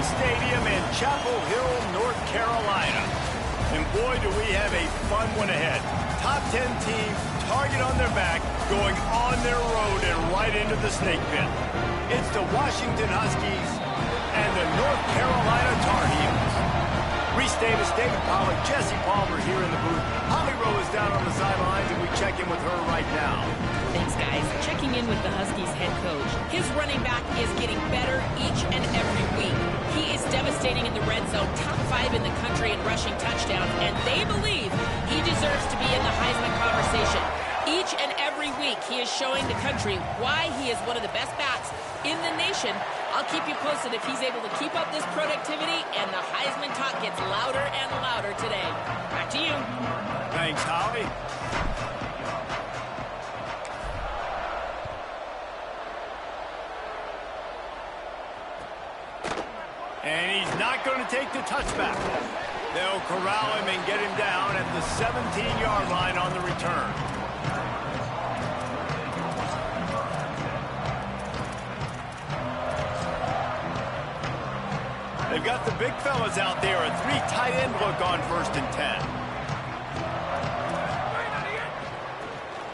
Stadium in Chapel Hill, North Carolina. And boy, do we have a fun one ahead. Top 10 team, target on their back, going on their road and right into the snake pit. It's the Washington Huskies and the North Carolina Tar Heels. Reese Davis, David Pollack, Jesse Palmer here in the booth. Holly Rowe is down on the sidelines, and we check in with her right now. Thanks, guys. Checking in with the Huskies head coach. His running back is getting better each and every week. He is devastating in the red zone, top 5 in the country in rushing touchdowns, and they believe he deserves to be in the Heisman conversation. Each and every week, he is showing the country why he is one of the best backs in the nation. I'll keep you posted if he's able to keep up this productivity, and the Heisman talk gets louder and louder today. Back to you. Thanks, Holly. And he's not going to take the touchback. They'll corral him and get him down at the 17-yard line on the return. They've got the big fellas out there, a 3 tight end look on 1st and 10.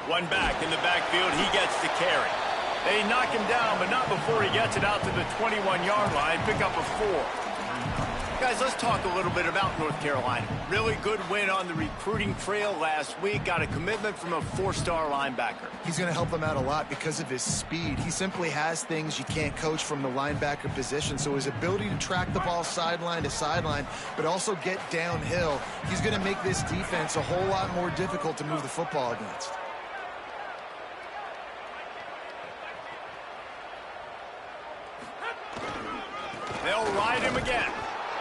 One back in the backfield, he gets the carry. They knock him down, but not before he gets it out to the 21-yard line, pick up a 4. Guys, let's talk a little bit about North Carolina. Really good win on the recruiting trail last week. Got a commitment from a 4-star linebacker. He's going to help them out a lot because of his speed. He simply has things you can't coach from the linebacker position. So his ability to track the ball sideline to sideline, but also get downhill, he's going to make this defense a whole lot more difficult to move the football against. They'll ride him again.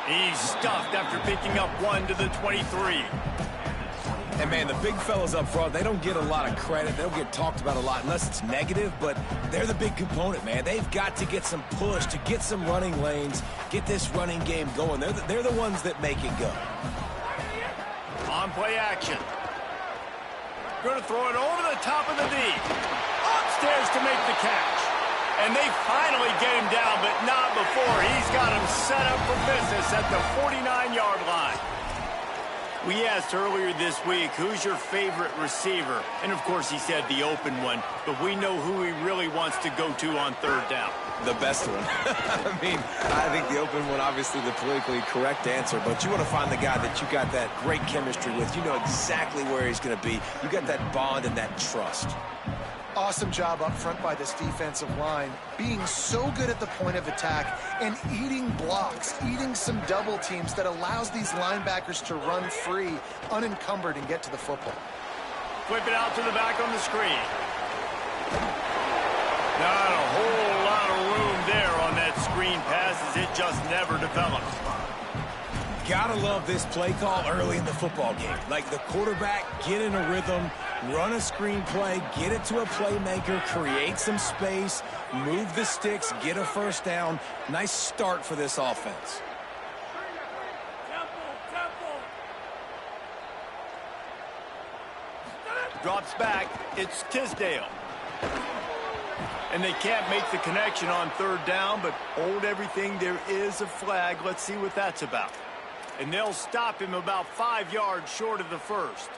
He's stuffed after picking up 1 to the 23. And, man, the big fellas up front, they don't get a lot of credit. They don't get talked about a lot unless it's negative, but they're the big component, man. They've got to get some push, to get some running lanes, get this running game going. They're the ones that make it go. On play action. Going to throw it over the top of the D. Upstairs to make the catch. And they finally get him down, but not before. He's got him set up for business at the 49-yard line. We asked earlier this week, who's your favorite receiver? And, of course, he said the open one, but we know who he really wants to go to on 3rd down. The best one. I mean, I think the open one, obviously the politically correct answer, but you want to find the guy that you got that great chemistry with. You know exactly where he's going to be. You got that bond and that trust. Awesome job up front by this defensive line, being so good at the point of attack and eating blocks, eating some double teams that allows these linebackers to run free, unencumbered, and get to the football. Flip it out to the back on the screen. Not a whole lot of room there on that screen pass as it just never developed. Gotta love this play call early in the football game. Like the quarterback, get in a rhythm, run a screen play, get it to a playmaker, create some space, move the sticks, get a 1st down. Nice start for this offense. Drops back. It's Tisdale. And they can't make the connection on 3rd down, but hold everything. There is a flag. Let's see what that's about. And they'll stop him about 5 yards short of the 1st.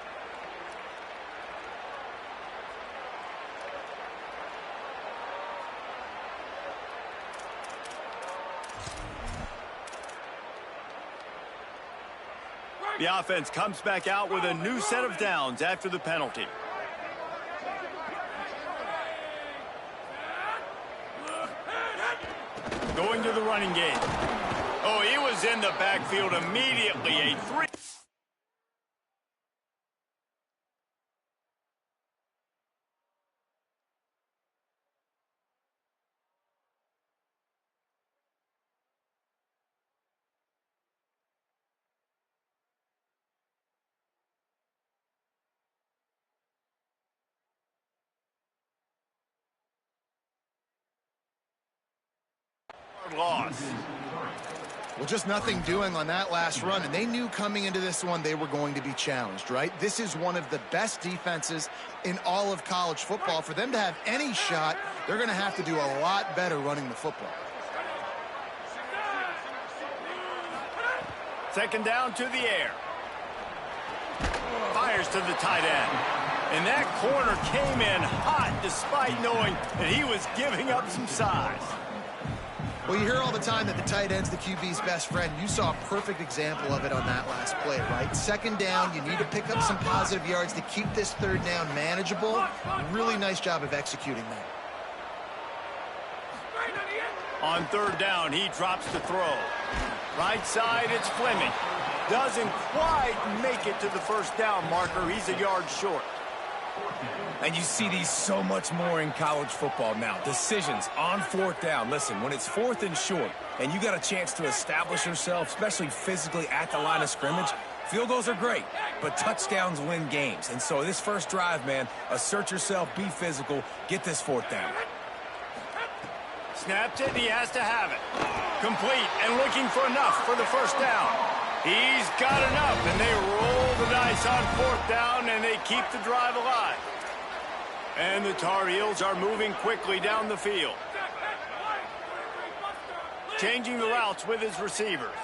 The offense comes back out with a new set of downs after the penalty. Going to the running game. Oh, he was in the backfield immediately. A 3. Loss. Well, just nothing doing on that last run, and they knew coming into this one they were going to be challenged, right? This is one of the best defenses in all of college football. For them to have any shot, they're going to have to do a lot better running the football. Second down to the air. Fires to the tight end. And that corner came in hot despite knowing that he was giving up some size. Well, you hear all the time that the tight end's the QB's best friend. You saw a perfect example of it on that last play, right? Second down, you need to pick up some positive yards to keep this third down manageable. Really nice job of executing that. On third down, he drops the throw. Right side, it's Fleming. Doesn't quite make it to the first down marker. He's a yard short. And you see these so much more in college football now. Decisions on fourth down. Listen, when it's fourth and short and you got a chance to establish yourself, especially physically at the line of scrimmage, field goals are great, but touchdowns win games. And so this first drive, man, assert yourself, be physical, get this fourth down. Snapped it, and he has to have it. Complete and looking for enough for the first down. He's got enough, and they roll the dice on fourth down, and they keep the drive alive. And the Tar Heels are moving quickly down the field. Changing the routes with his receivers.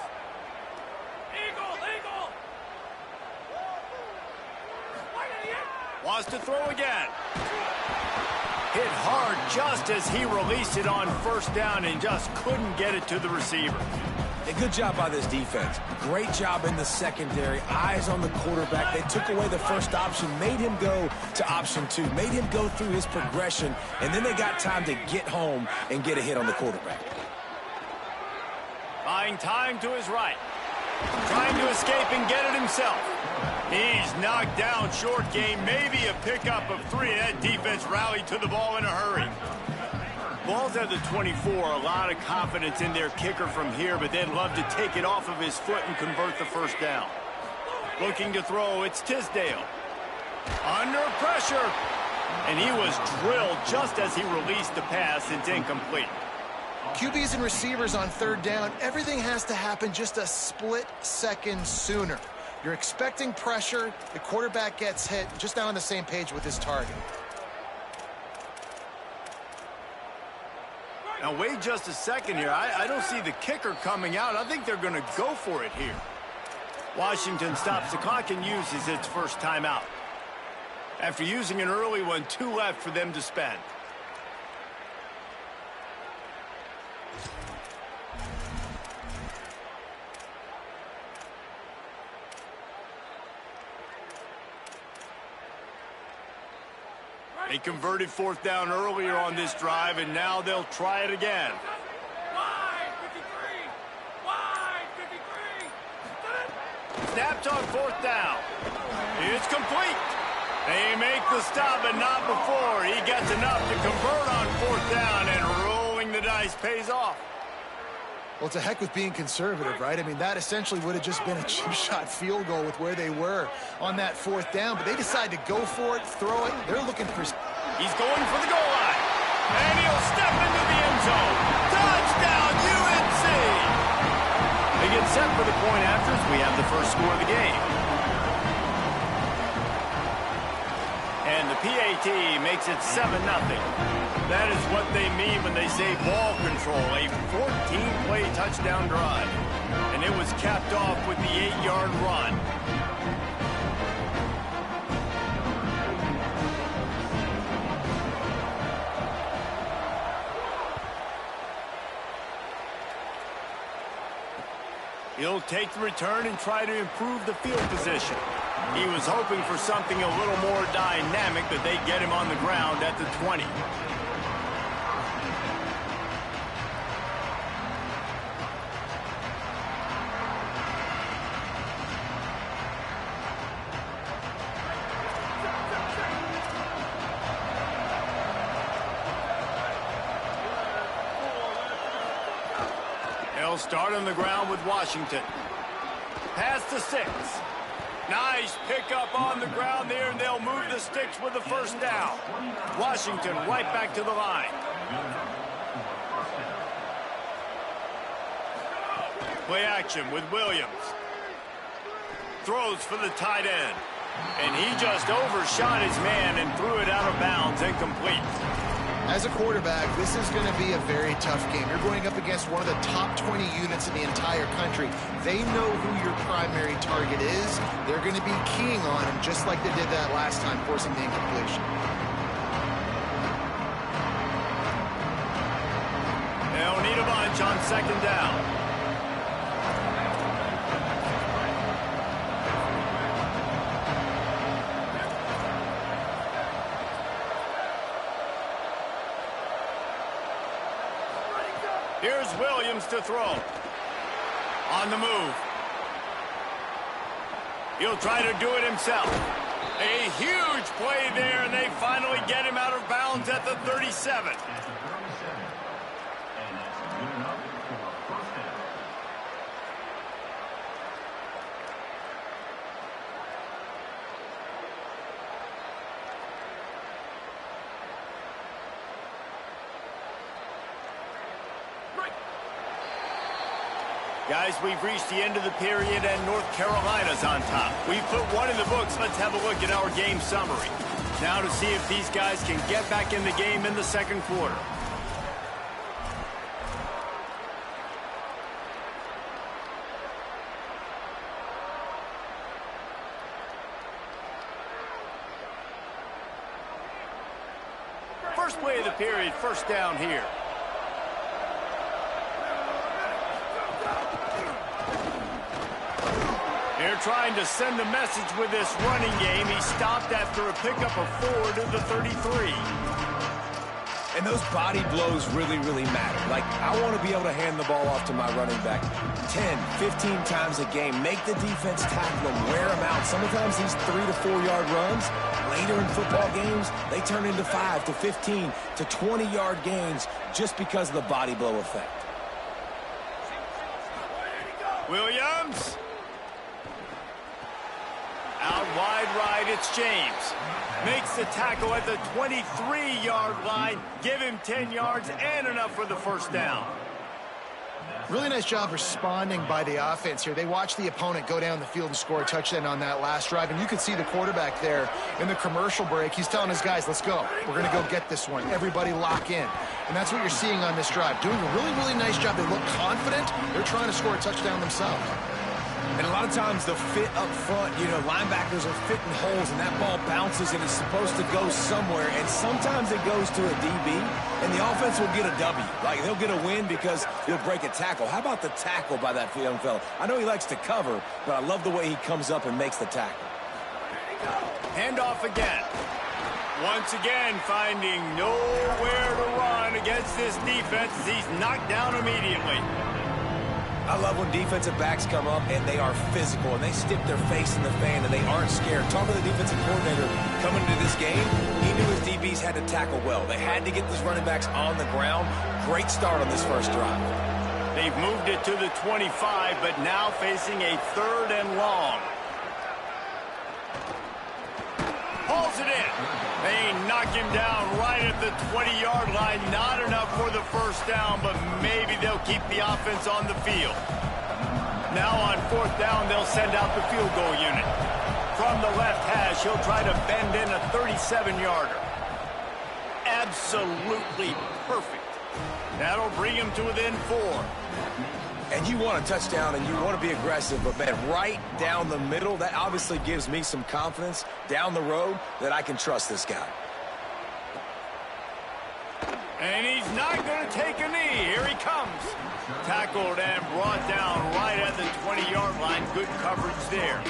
Wants to throw again. Hit hard just as he released it on first down and just couldn't get it to the receiver. A good job by this defense. Great job in the secondary. Eyes on the quarterback. They took away the first option, made him go to option 2, made him go through his progression, and then they got time to get home and get a hit on the quarterback. Buying time to his right. Trying to escape and get it himself. He's knocked down short game, maybe a pickup of 3. That defense rallied to the ball in a hurry. Ball's at the 24, a lot of confidence in their kicker from here, but they'd love to take it off of his foot and convert the first down. Looking to throw, it's Tisdale. Under pressure, and he was drilled just as he released the pass. It's incomplete. QBs and receivers on third down, everything has to happen just a split second sooner. You're expecting pressure, the quarterback gets hit, just now on the same page with his target. Now, wait just a second here. I don't see the kicker coming out. I think they're going to go for it here. Washington stops the clock and uses its first timeout. After using an early one, 2 left for them to spend. They converted fourth down earlier on this drive, and now they'll try it again. Snapped on fourth down. It's complete. They make the stop, but not before. He gets enough to convert on fourth down, and rolling the dice pays off. Well, to heck with being conservative, right? I mean, that essentially would have just been a chip-shot field goal with where they were on that fourth down, but they decide to go for it, throw it. They're looking for... He's going for the goal line, and he'll step into the end zone. Touchdown, UNC! They get set for the point after as we have the first score of the game. And the PAT makes it 7-0. That is what they mean when they say ball control, a 14-play touchdown drive. And it was capped off with the 8-yard run. He'll take the return and try to improve the field position. He was hoping for something a little more dynamic, but they get him on the ground at the 20. They'll start on the ground with Washington. Pass to 6. Nice pickup on the ground there, and they'll move the sticks with the first down. Washington right back to the line. Play action with Williams. Throws for the tight end. And he just overshot his man and threw it out of bounds, incomplete. As a quarterback, this is going to be a very tough game. You're going up against one of the top 20 units in the entire country. They know who your primary target is. They're going to be keying on him just like they did that last time, forcing the incompletion. They'll need a bunch on second down. Here's Williams to throw. On the move. He'll try to do it himself. A huge play there, and they finally get him out of bounds at the 37. Guys, we've reached the end of the period, and North Carolina's on top. We've put one in the books. Let's have a look at our game summary. Now to see if these guys can get back in the game in the second quarter. First play of the period, first down here. They're trying to send a message with this running game. He stopped after a pickup of 4 to the 33. And those body blows really, really matter. Like, I want to be able to hand the ball off to my running back 10, 15 times a game. Make the defense tackle him, wear him out. Sometimes these 3 to 4 yard runs, later in football games, they turn into 5 to 15 to 20 yard gains just because of the body blow effect. Williams. Out wide right, it's James. Makes the tackle at the 23-yard line. Give him 10 yards and enough for the first down. Really nice job responding by the offense here. They watched the opponent go down the field and score a touchdown on that last drive. And you could see the quarterback there in the commercial break. He's telling his guys, let's go. We're going to go get this one. Everybody lock in. And that's what you're seeing on this drive. Doing a really, really nice job. They look confident. They're trying to score a touchdown themselves. And a lot of times the fit up front, you know, linebackers are fitting holes and that ball bounces and it's supposed to go somewhere. And sometimes it goes to a DB and the offense will get a W. Like, they'll get a win because he'll break a tackle. How about the tackle by that young fella? I know he likes to cover, but I love the way he comes up and makes the tackle. Handoff again. Once again, finding nowhere to run against this defense as he's knocked down immediately. I love when defensive backs come up and they are physical and they stick their face in the fan and they aren't scared. Talking to the defensive coordinator coming into this game, he knew his DBs had to tackle well. They had to get these running backs on the ground. Great start on this first drive. They've moved it to the 25, but now facing a 3rd and long. Hauls it in. They knock him down right at the 20-yard line. Not enough for the first down, but maybe they'll keep the offense on the field. Now on 4th down, they'll send out the field goal unit. From the left hash, he'll try to bend in a 37-yarder. Absolutely perfect. That'll bring him to within 4. And you want a touchdown and you want to be aggressive, but man, right down the middle, that obviously gives me some confidence down the road that I can trust this guy. And he's not going to take a knee. Here he comes. Tackled and brought down right at the 20-yard line. Good coverage there.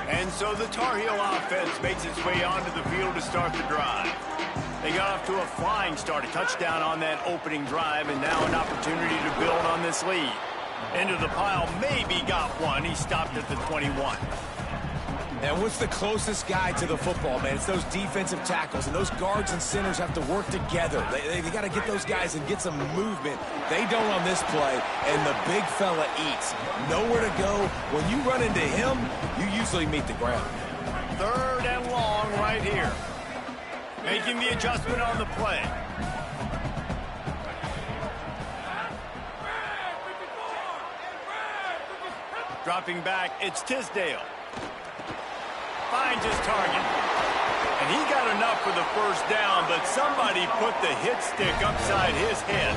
And so the Tar Heel offense makes its way onto the field to start the drive. They got off to a flying start, a touchdown on that opening drive, and now an opportunity to build on this lead. Into the pile, maybe got one. He stopped at the 21. And what's the closest guy to the football, man? It's those defensive tackles, and those guards and centers have to work together. They got to get those guys and get some movement. They don't on this play, and the big fella eats. Nowhere to go. When you run into him, you usually meet the ground. 3rd and long right here. Making the adjustment on the play. Dropping back, it's Tisdale. Finds his target. And he got enough for the first down, but somebody put the hit stick upside his head.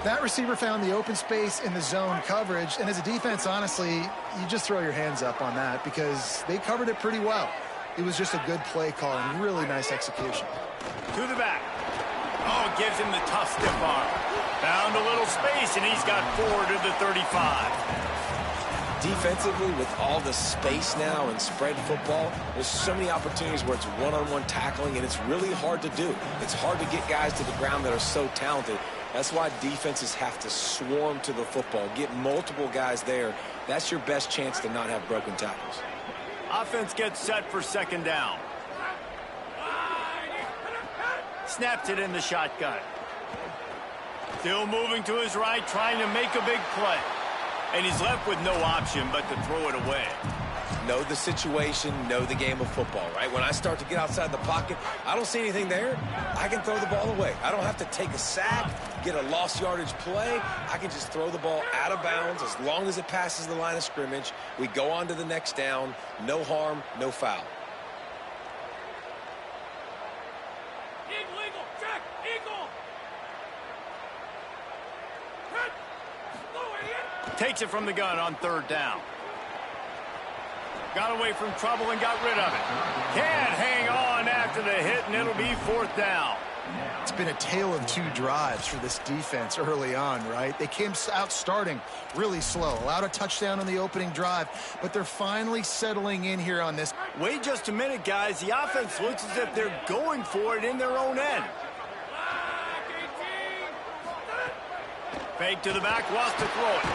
That receiver found the open space in the zone coverage, and as a defense, honestly, you just throw your hands up on that because they covered it pretty well. It was just a good play call and really nice execution. To the back. Oh, gives him the tough stiff arm. Found a little space, and he's got 4 to the 35. Defensively, with all the space now and spread football, there's so many opportunities where it's one-on-one tackling, and it's really hard to do. It's hard to get guys to the ground that are so talented. That's why defenses have to swarm to the football, get multiple guys there. That's your best chance to not have broken tackles. Offense gets set for second down. Snaps it in the shotgun. Still moving to his right, trying to make a big play. And he's left with no option but to throw it away. Know the situation, know the game of football, right? When I start to get outside the pocket, I don't see anything there. I can throw the ball away. I don't have to take a sack, get a lost yardage play. I can just throw the ball out of bounds as long as it passes the line of scrimmage. We go on to the next down. No harm, no foul. Eagle, check, Eagle. Takes it from the gun on third down. Got away from trouble and got rid of it. Can't hang on after the hit, and it'll be fourth down. It's been a tale of 2 drives for this defense early on, right? They came out starting really slow, allowed a touchdown on the opening drive, but they're finally settling in here on this. Wait just a minute, guys. The offense looks as if they're going for it in their own end. Fake to the back, wants to throw it.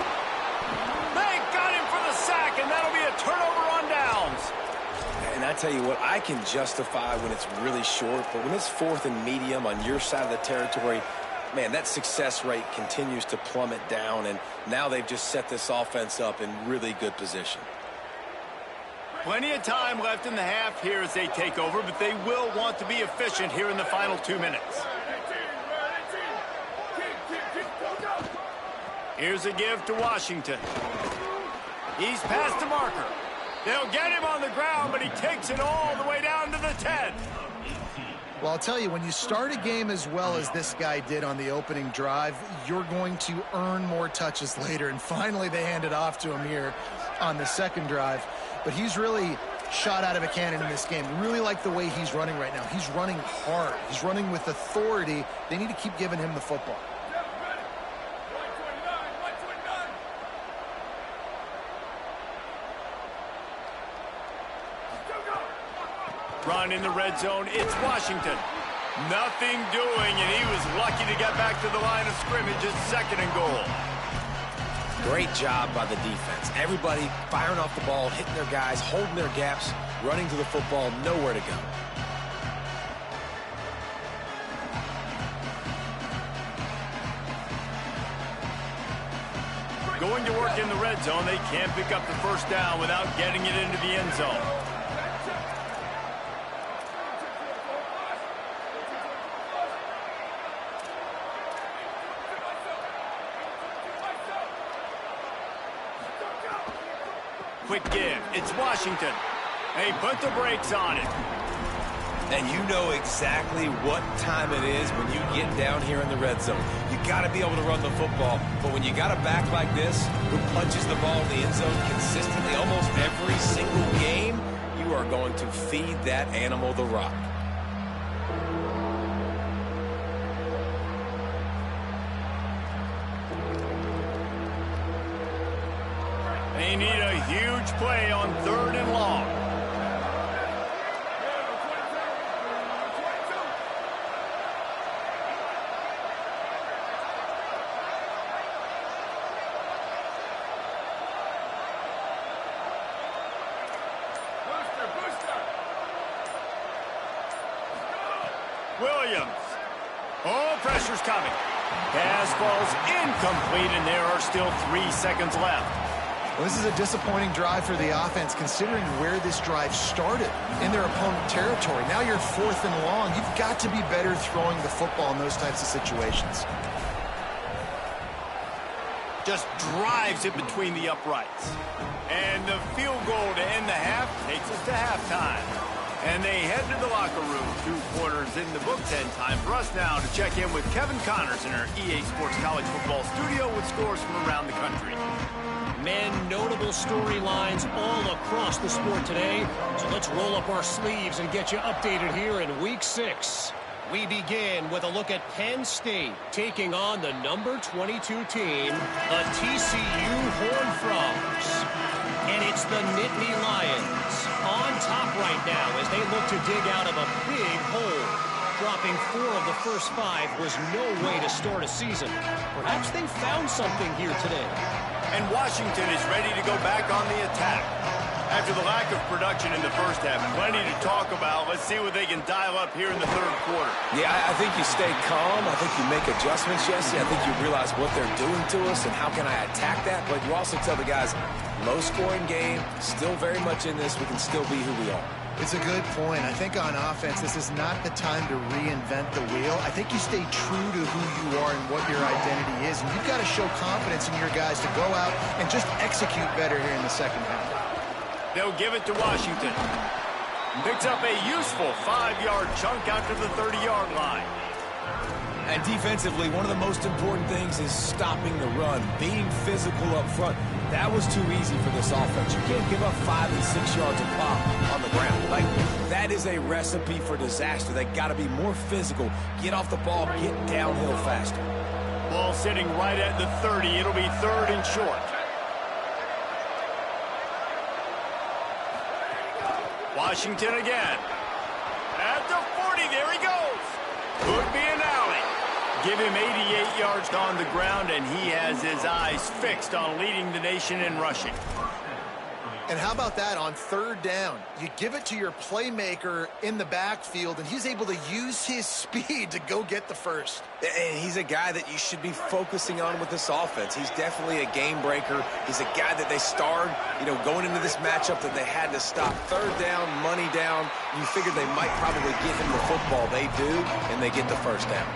They got him for the sack, and that'll be a turnover on downs. And I tell you what, I can justify when it's really short, but when it's fourth and medium on your side of the territory, man, that success rate continues to plummet down, and now they've just set this offense up in really good position. Plenty of time left in the half here as they take over, but they will want to be efficient here in the final 2 minutes. Here's a give to Washington. He's past the marker. They'll get him on the ground, but he takes it all the way down to the 10. Well, I'll tell you, when you start a game as well as this guy did on the opening drive, you're going to earn more touches later. And finally, they hand it off to him here on the second drive. But he's really shot out of a cannon in this game. Really like the way he's running right now. He's running hard. He's running with authority. They need to keep giving him the football. Run in the red zone. It's Washington. Nothing doing, and he was lucky to get back to the line of scrimmage at second and goal. Great job by the defense. Everybody firing off the ball, hitting their guys, holding their gaps, running to the football, nowhere to go. Going to work in the red zone, they can't pick up the first down without getting it into the end zone. Quick give. It's Washington. They put the brakes on it. And you know exactly what time it is when you get down here in the red zone. You got to be able to run the football. But when you got a back like this who punches the ball in the end zone consistently almost every single game, you are going to feed that animal the rock. They need a huge play on third and long. Williams. Oh, pressure's coming. Pass falls incomplete, and there are still 3 seconds left. Well, this is a disappointing drive for the offense, considering where this drive started in their opponent territory. Now you're fourth and long. You've got to be better throwing the football in those types of situations. Just drives it between the uprights. And the field goal to end the half takes us to halftime. And they head to the locker room. 2 quarters in the books, and time for us now to check in with Kevin Connors in our EA Sports College Football studio with scores from around the country. Men, notable storylines all across the sport today. So let's roll up our sleeves and get you updated here in Week 6. We begin with a look at Penn State taking on the number 22 team, the TCU Horned Frogs. And it's the Nittany Lions on top right now as they look to dig out of a big hole. Dropping 4 of the first 5 was no way to start a season. Perhaps they found something here today. And Washington is ready to go back on the attack. After the lack of production in the first half, plenty to talk about. Let's see what they can dial up here in the third quarter. Yeah, I think you stay calm. I think you make adjustments, Jesse. I think you realize what they're doing to us and how can I attack that. But you also tell the guys, low-scoring game, still very much in this. We can still be who we are. It's a good point. I think on offense, this is not the time to reinvent the wheel. I think you stay true to who you are and what your identity is. And you've got to show confidence in your guys to go out and just execute better here in the second half. They'll give it to Washington. Picks up a useful 5-yard chunk out to the 30-yard line. And defensively, one of the most important things is stopping the run, being physical up front. That was too easy for this offense. You can't give up 5 and 6 yards of pop on the ground. Like, that is a recipe for disaster. They got to be more physical, get off the ball, get downhill faster. Ball sitting right at the 30. It'll be 3rd and short. Washington again. At the 40, there he goes. Could be an alley. Give him 88 yards on the ground, and he has his eyes fixed on leading the nation in rushing. And how about that on 3rd down? You give it to your playmaker in the backfield, and he's able to use his speed to go get the first. And he's a guy that you should be focusing on with this offense. He's definitely a game breaker. He's a guy that they starred, going into this matchup that they had to stop. 3rd down, money down. You figured they might probably give him the football. They do, and they get the first down.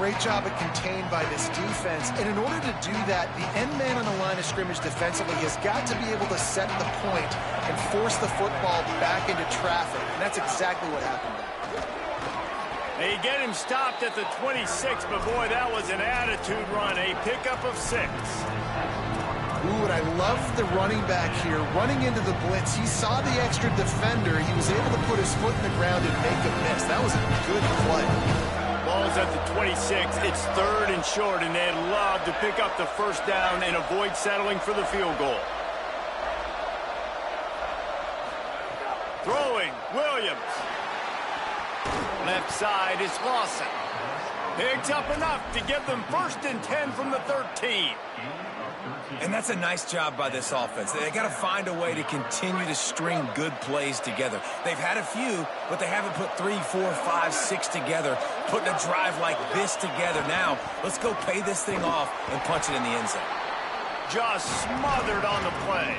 Great job at contained by this defense. And in order to do that, the end man on the line of scrimmage defensively has got to be able to set the point and force the football back into traffic. And that's exactly what happened. They get him stopped at the 26, but boy, that was an attitude run. A pickup of 6. Ooh, and I love the running back here. Running into the blitz, he saw the extra defender. He was able to put his foot in the ground and make a miss. That was a good play. Ball's at the 26. It's 3rd and short, and they'd love to pick up the first down and avoid settling for the field goal. Throwing, Williams. Left side is Lawson. Picks up enough to give them 1st and 10 from the 13. And that's a nice job by this offense. They got to find a way to continue to string good plays together. They've had a few, but they haven't put 3, 4, 5, 6 together, putting a drive like this together. Now, let's go pay this thing off and punch it in the end zone. Just smothered on the play.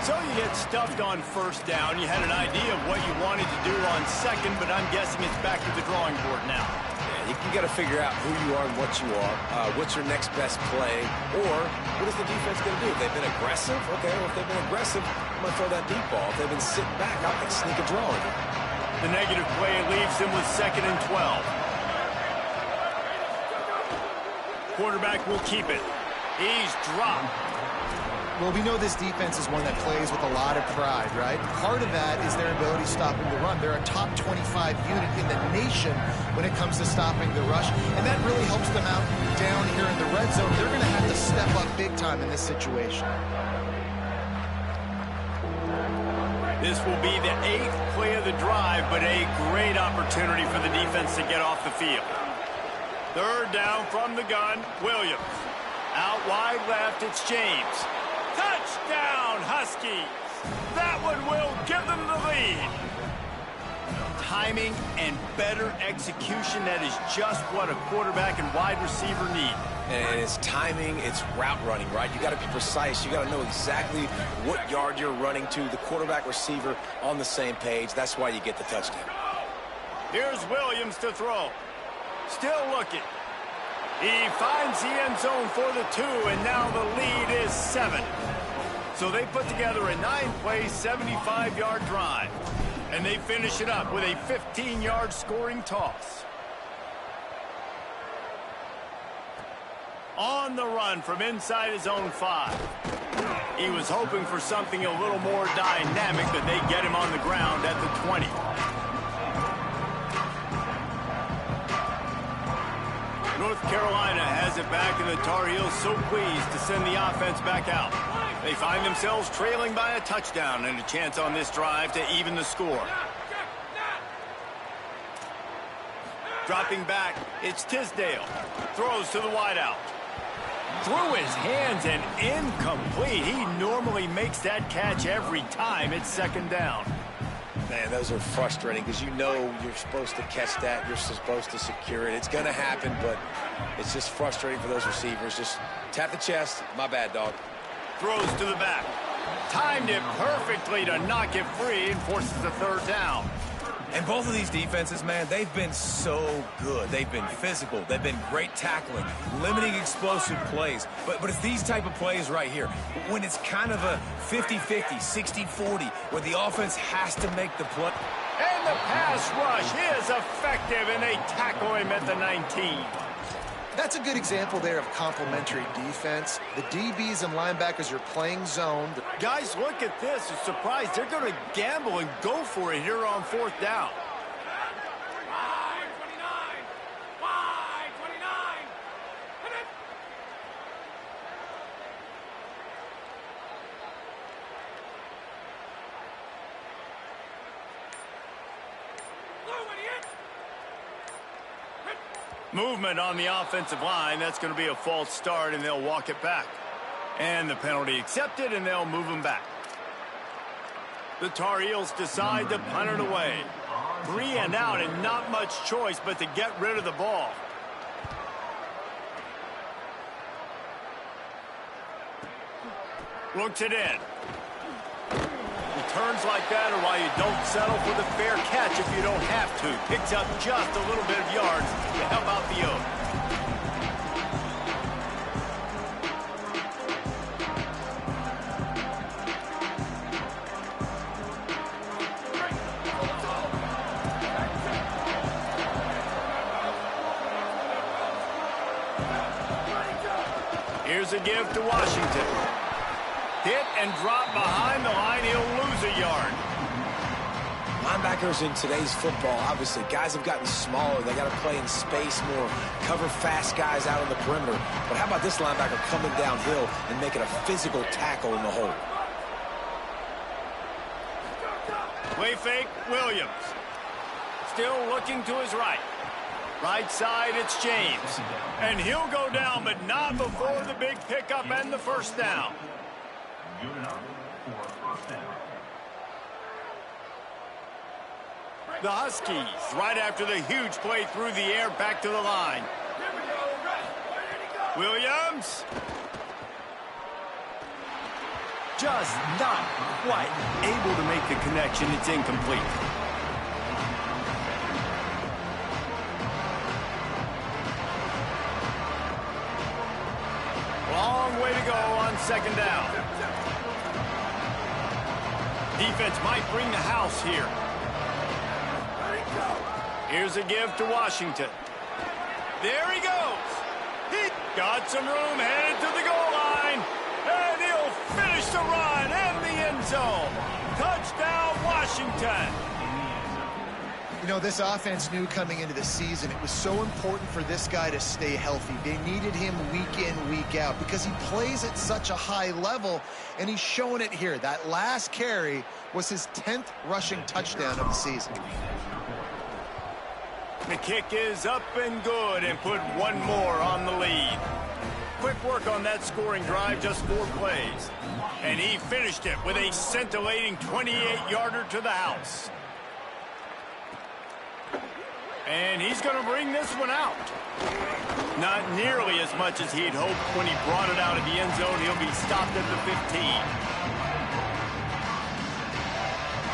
So you get stuffed on 1st down. You had an idea of what you wanted to do on 2nd, but I'm guessing it's back to the drawing board now. You got to figure out who you are and what you are. What's your next best play? Or what is the defense going to do? If they've been aggressive, okay, well, if they've been aggressive, I'm going to throw that deep ball. If they've been sitting back, I can sneak a draw in. The negative play leaves him with 2nd and 12. Quarterback will keep it. He's dropped. Well, we know this defense is one that plays with a lot of pride, right? Part of that is their ability stopping the run. They're a top 25 unit in the nation when it comes to stopping the rush, and that really helps them out down here in the red zone. They're going to have to step up big time in this situation. This will be the 8th play of the drive, but a great opportunity for the defense to get off the field. 3rd down from the gun, Williams. Out wide left, it's James. Touchdown, Huskies! That one will give them the lead. Timing and better execution, that is just what a quarterback and wide receiver need. And it's timing, it's route running, right? You got to be precise. You got to know exactly what yard you're running to. The quarterback receiver on the same page. That's why you get the touchdown. Here's Williams to throw. Still looking. He finds the end zone for the 2, and now the lead is 7. So they put together a 9-play, 75-yard drive. And they finish it up with a 15-yard scoring toss. On the run from inside his own 5. He was hoping for something a little more dynamic, but they get him on the ground at the 20. North Carolina has it back, and the Tar Heels so pleased to send the offense back out. They find themselves trailing by a touchdown and a chance on this drive to even the score. Dropping back, it's Tisdale. Throws to the wideout. Through his hands and incomplete. He normally makes that catch every time. It's second down. Man, those are frustrating because you know you're supposed to catch that. You're supposed to secure it. It's going to happen, but it's just frustrating for those receivers. Just tap the chest. My bad, dog. Throws to the back. Timed it perfectly to knock it free and forces the third down. And both of these defenses, man, they've been so good. They've been physical. They've been great tackling, limiting explosive plays. But it's these type of plays right here, when it's kind of a 50-50, 60-40, where the offense has to make the play. And the pass rush is effective, and they tackle him at the 19. That's a good example there of complementary defense. The DBs and linebackers are playing zone. Guys, look at this. I'm surprised they're going to gamble and go for it here on fourth down. Movement on the offensive line. That's going to be a false start, and they'll walk it back. And the penalty accepted, and they'll move them back. The Tar Heels decide to punt it away. 3 and out, and not much choice but to get rid of the ball. Looks it in. Returns like that are why you don't settle for the fair catch if you don't have to. Picks up just a little bit of yards to help out the Oak. Here's a give to Washington. Hit and drop behind the line. He'll lose a yard. Linebackers in today's football, obviously, guys have gotten smaller. They got to play in space more, cover fast guys out on the perimeter. But how about this linebacker coming downhill and making a physical tackle in the hole? Play fake, Williams. Still looking to his right. Right side, it's James. And he'll go down, but not before the big pickup and the first down. The Huskies, right after the huge play through the air, back to the line. Williams. Just not quite able to make the connection. It's incomplete. Long way to go on second down. Defense might bring the house here. Here's a give to Washington. There he goes. He got some room, headed to the goal line. And he'll finish the run in the end zone. Touchdown, Washington. You know, this offense knew coming into the season it was so important for this guy to stay healthy. They needed him week in, week out because he plays at such a high level, and he's showing it here. That last carry was his 10th rushing touchdown of the season. The kick is up and good, and put one more on the lead. Quick work on that scoring drive, just 4 plays. And he finished it with a scintillating 28-yarder to the house. And he's going to bring this one out. Not nearly as much as he'd hoped when he brought it out of the end zone. He'll be stopped at the 15.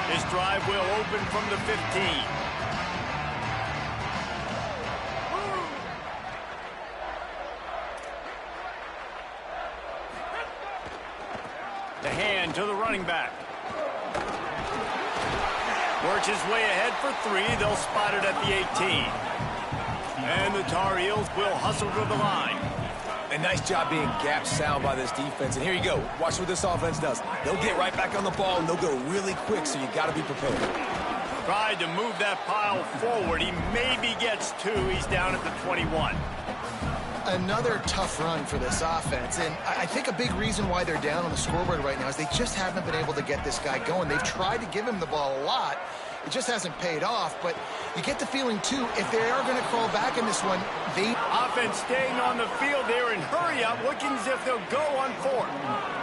This drive will open from the 15. The hand to the running back. Works his way ahead for 3. They'll spot it at the 18. And the Tar Heels will hustle to the line. A nice job being gap sound by this defense. And here you go. Watch what this offense does. They'll get right back on the ball, and they'll go really quick, so you got to be prepared. Tried to move that pile forward. He maybe gets 2. He's down at the 21. Another tough run for this offense, and I think a big reason why they're down on the scoreboard right now is they just haven't been able to get this guy going. They've tried to give him the ball a lot. It just hasn't paid off, but you get the feeling, too, if they are going to crawl back in this one, they... Offense staying on the field there and hurry up, looking as if they'll go on 4th.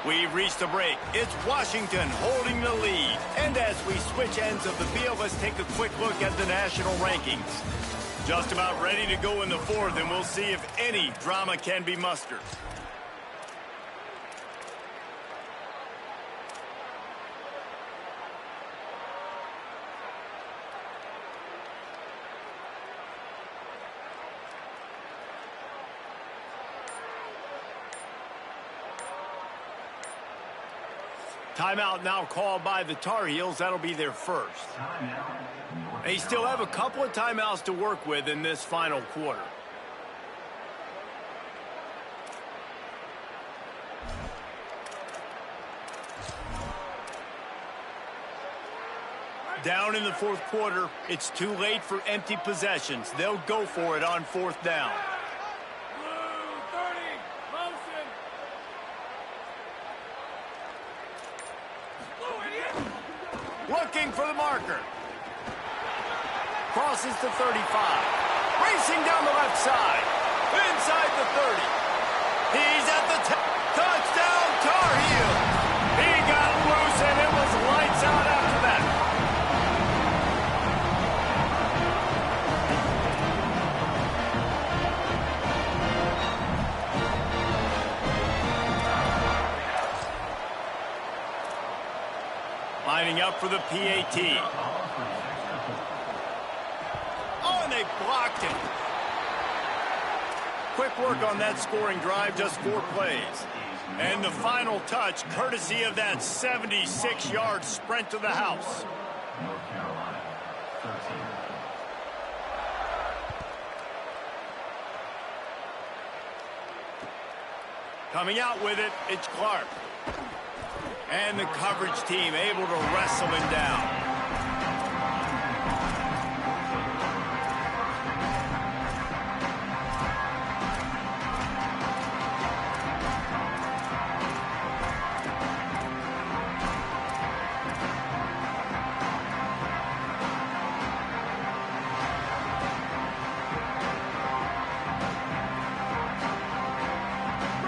We've reached the break. It's Washington holding the lead. And as we switch ends of the field, let's take a quick look at the national rankings. Just about ready to go in the 4th, and we'll see if any drama can be mustered. Timeout now called by the Tar Heels. That'll be their first. They still have a couple of timeouts to work with in this final quarter. Down in the 4th quarter, it's too late for empty possessions. They'll go for it on 4th down. Looking for the marker. Crosses to 35. Racing down the left side. Inside the 30. He's at the touchdown, Tar Heels. He got loose, and it was lights out after that. Lining up for the PAT. Oh, and they blocked it. Quick work on that scoring drive, just 4 plays. And the final touch, courtesy of that 76-yard sprint to the house. Coming out with it, it's Clark. And the coverage team able to wrestle him down.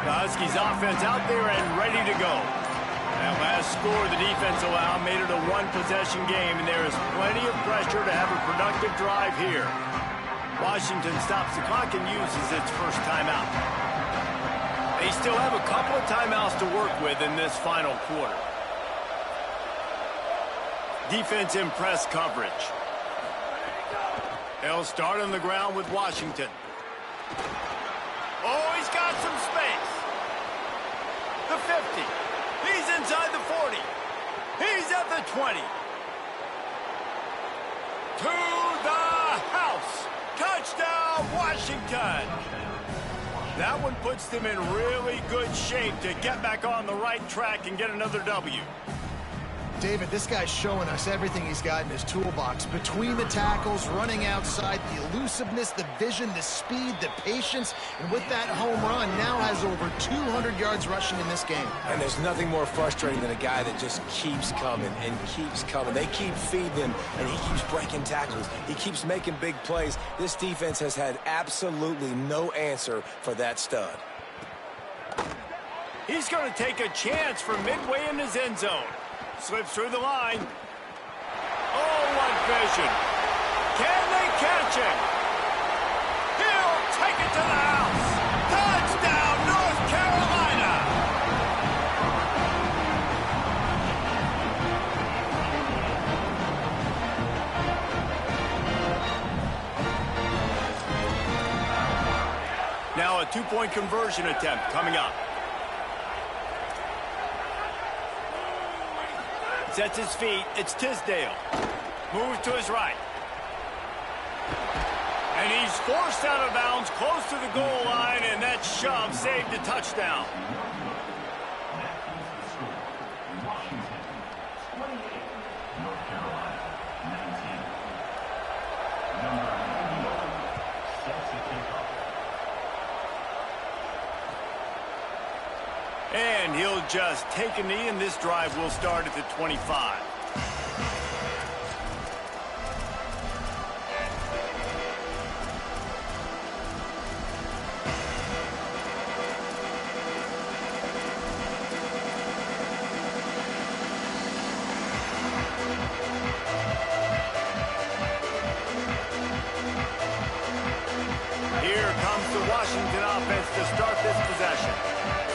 The Huskies offense out there and ready to go. That last score the defense allowed made it a 1-possession game, and there is plenty of pressure to have a productive drive here. Washington stops the clock and uses its first timeout. They still have a couple of timeouts to work with in this final quarter. Defense in press coverage. They'll start on the ground with Washington. Oh, he's got some space. The 50. He's inside the 40. He's at the 20. To the house. Touchdown, Washington. That one puts them in really good shape to get back on the right track and get another W. David, this guy's showing us everything he's got in his toolbox. Between the tackles, running outside, the elusiveness, the vision, the speed, the patience, and with that home run, now has over 200 yards rushing in this game. And there's nothing more frustrating than a guy that just keeps coming and keeps coming. They keep feeding him, and he keeps breaking tackles. He keeps making big plays. This defense has had absolutely no answer for that stud. He's going to take a chance from midway in his end zone. Slips through the line. Oh, what vision. Can they catch him? He'll take it to the house. Touchdown, North Carolina. Now a 2-point conversion attempt coming up. Sets his feet. It's Tisdale. Moves to his right. And he's forced out of bounds close to the goal line, and that shove saved a touchdown. And he'll just take a knee, and this drive will start at the 25. Here comes the Washington offense to start this possession.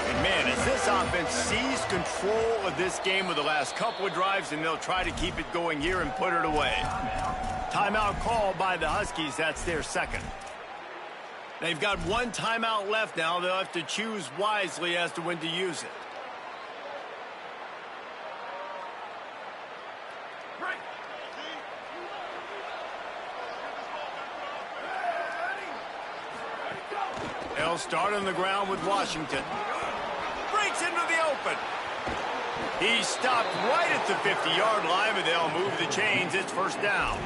And man, as this offense seized control of this game with the last couple of drives, and they'll try to keep it going here and put it away. Timeout called by the Huskies. That's their second. They've got one timeout left now. They'll have to choose wisely as to when to use it. They'll start on the ground with Washington. Breaks into the open. He stopped right at the 50-yard line, but they'll move the chains. It's first down.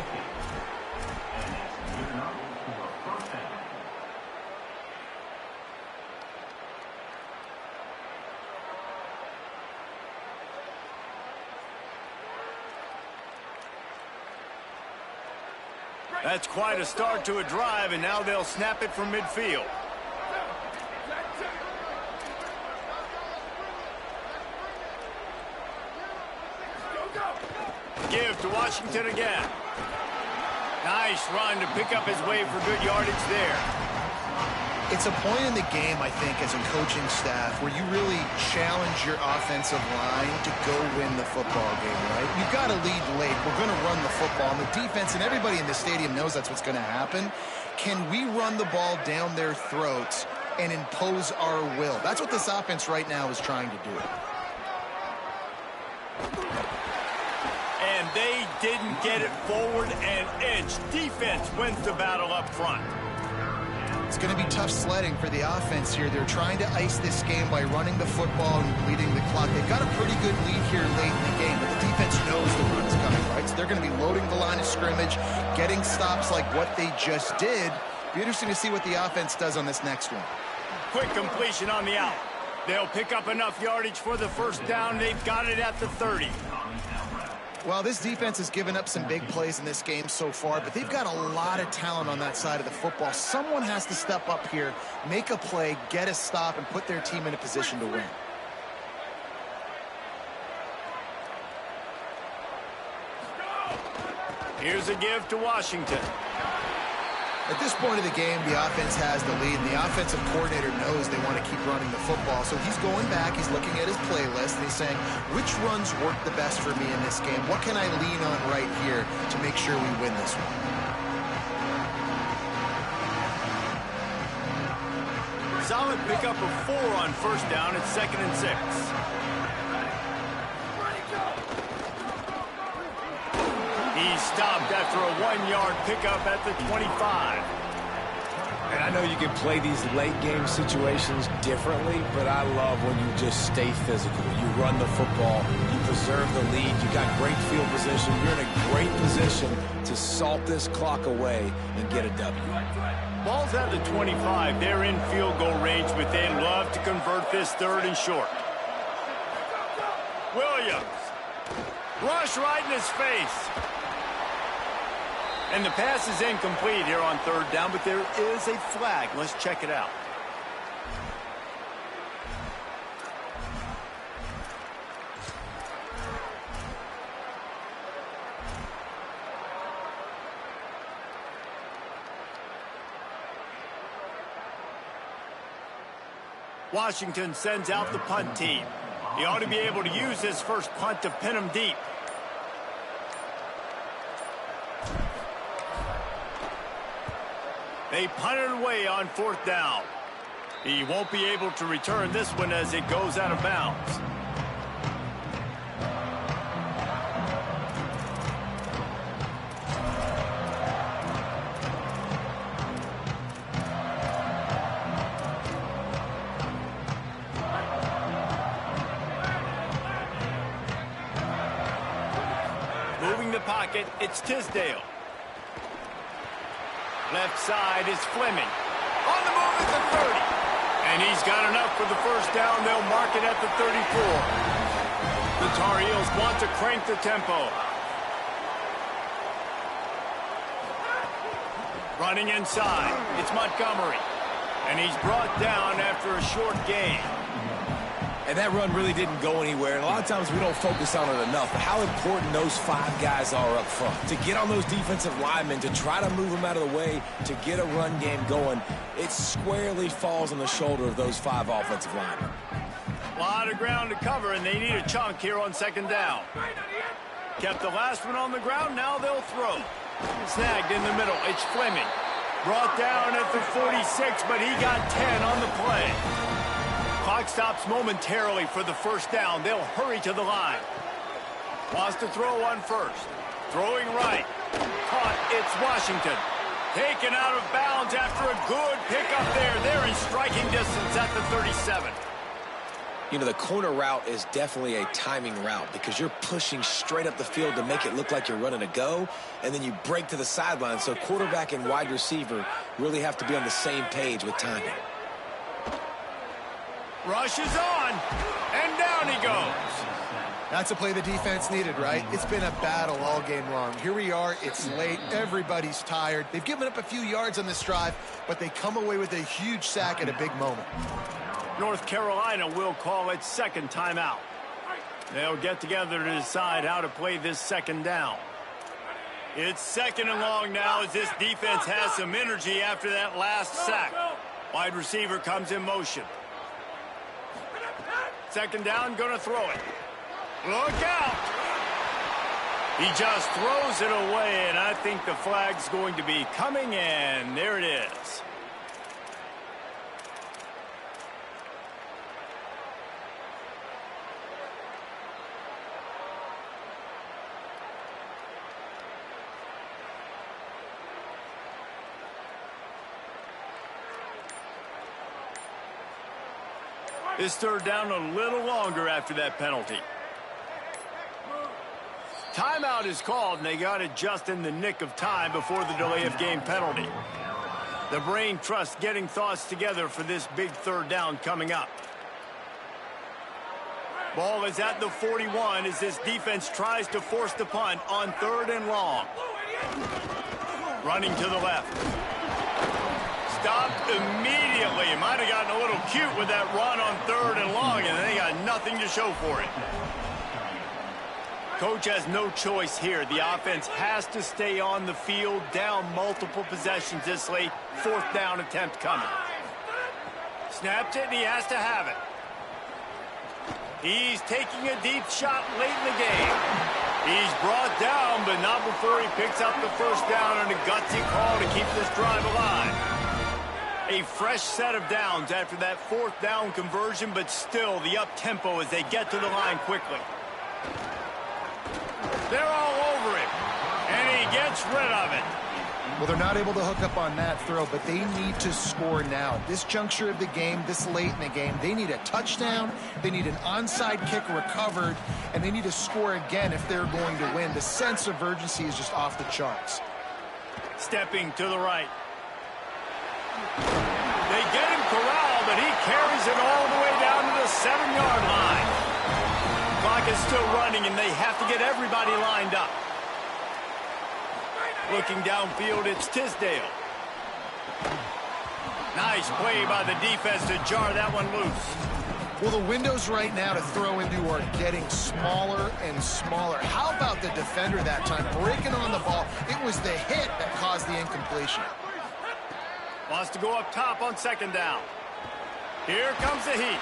That's quite a start to a drive, and now they'll snap it from midfield. Give to Washington again. Nice run to pick up his way for good yardage there. It's a point in the game, I think, as a coaching staff where you really challenge your offensive line to go win the football game, right? You've got to lead late. We're going to run the football. And the defense and everybody in the stadium knows that's what's going to happen. Can we run the ball down their throats and impose our will? That's what this offense right now is trying to do. And they didn't get it forward an inch. Defense wins the battle up front. It's going to be tough sledding for the offense here. They're trying to ice this game by running the football and leading the clock. They've got a pretty good lead here late in the game, but the defense knows the run's coming, right? So they're going to be loading the line of scrimmage, getting stops like what they just did. Be interesting to see what the offense does on this next one. Quick completion on the out. They'll pick up enough yardage for the first down. They've got it at the 30. Well, this defense has given up some big plays in this game so far, but they've got a lot of talent on that side of the football. Someone has to step up here, make a play, get a stop, and put their team in a position to win. Here's a give to Washington. At this point of the game, the offense has the lead, and the offensive coordinator knows they want to keep running the football. So he's going back, he's looking at his playlist, and he's saying, which runs work the best for me in this game? What can I lean on right here to make sure we win this one? Solid pickup of 4 on first down. It's 2nd and 6. He stopped after a 1-yard pickup at the 25. And I know you can play these late game situations differently, but I love when you just stay physical. You run the football, you preserve the lead, you got great field position, you're in a great position to salt this clock away and get a W. Ball's at the 25. They're in field goal range, but they'd love to convert this 3rd and short. Williams. Rush right in his face. And the pass is incomplete here on 3rd down, but there is a flag. Let's check it out. Washington sends out the punt team. He ought to be able to use his first punt to pin him deep. They punt it away on 4th down. He won't be able to return this one as it goes out of bounds. pocket, it's Tisdale. Left side is Fleming. On the move at the 30. And he's got enough for the first down. They'll mark it at the 34. The Tar Heels want to crank the tempo. Running inside, it's Montgomery. And he's brought down after a short gain. And that run really didn't go anywhere. And a lot of times we don't focus on it enough. But how important those 5 guys are up front. To get on those defensive linemen, to try to move them out of the way, to get a run game going, it squarely falls on the shoulder of those 5 offensive linemen. A lot of ground to cover, and they need a chunk here on second down. Kept the last one on the ground, now they'll throw. Snagged in the middle, it's Fleming. Brought down at the 46, but he got 10 on the play. Clock stops momentarily for the first down. They'll hurry to the line. Wants to throw one first. Throwing right. Caught, it's Washington. Taken out of bounds after a good pickup there. They're in striking distance at the 37. You know, the corner route is definitely a timing route because you're pushing straight up the field to make it look like you're running a go, and then you break to the sideline. So quarterback and wide receiver really have to be on the same page with timing. Rush is on, and down he goes. That's a play the defense needed, right? It's been a battle all game long. Here we are, it's late, everybody's tired. They've given up a few yards on this drive, but they come away with a huge sack at a big moment. North Carolina will call its second timeout. They'll get together to decide how to play this second down. It's second and long now as this defense has some energy after that last sack. Wide receiver comes in motion. Second down, gonna throw it. Look out! He just throws it away, and I think the flag's going to be coming in. There it is. This third down a little longer after that penalty. Timeout is called, and they got it just in the nick of time before the delay of game penalty. The brain trust getting thoughts together for this big third down coming up. Ball is at the 41 as this defense tries to force the punt on third and long. Running to the left. Stopped immediately. Might have gotten a little cute with that run on third and long, and they got nothing to show for it. Coach has no choice here. The offense has to stay on the field, down multiple possessions this late. Fourth down attempt coming. Snapped it, and he has to have it. He's taking a deep shot late in the game. He's brought down, but not before he picks up the first down on a gutsy call to keep this drive alive. A fresh set of downs after that fourth down conversion, but still the up-tempo as they get to the line quickly. They're all over him, and he gets rid of it. Well, they're not able to hook up on that throw, but they need to score now. This juncture of the game, this late in the game, they need a touchdown, they need an onside kick recovered, and they need to score again if they're going to win. The sense of urgency is just off the charts. Stepping to the right. They get him corralled, but he carries it all the way down to the 7-yard line. Clock is still running, and they have to get everybody lined up. Looking downfield, it's Tisdale. Nice play by the defense to jar that one loose. Well, the windows right now to throw into are getting smaller and smaller. How about the defender that time breaking on the ball? It was the hit that caused the incompletion. Wants to go up top on second down. Here comes the heat.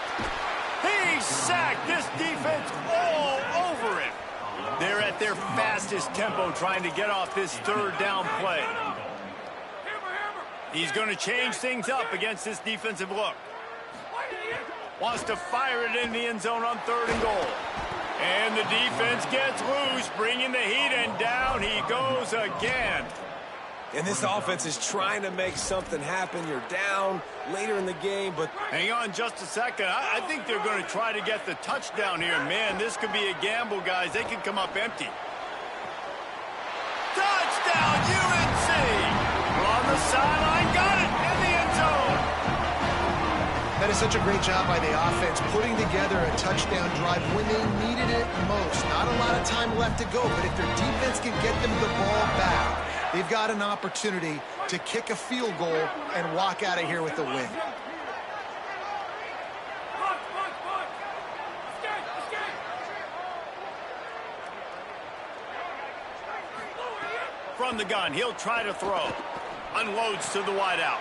He sacked this defense all over him. They're at their fastest tempo trying to get off this third down play. He's going to change things up against this defensive look. Wants to fire it in the end zone on third and goal. And the defense gets loose, bringing the heat, and down he goes again. And this offense is trying to make something happen. You're down later in the game, but... Hang on just a second. I think they're going to try to get the touchdown here. Man, this could be a gamble, guys. They could come up empty. Touchdown, UNC! On the sideline, got it in the end zone. That is such a great job by the offense, putting together a touchdown drive when they needed it most. Not a lot of time left to go, but if their defense can get them the ball back, they've got an opportunity to kick a field goal and walk out of here with a win. From the gun, he'll try to throw. Unloads to the wideout.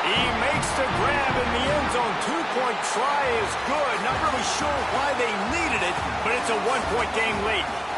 He makes the grab in the end zone. Two-point try is good. Not really sure why they needed it, but it's a one-point game lead.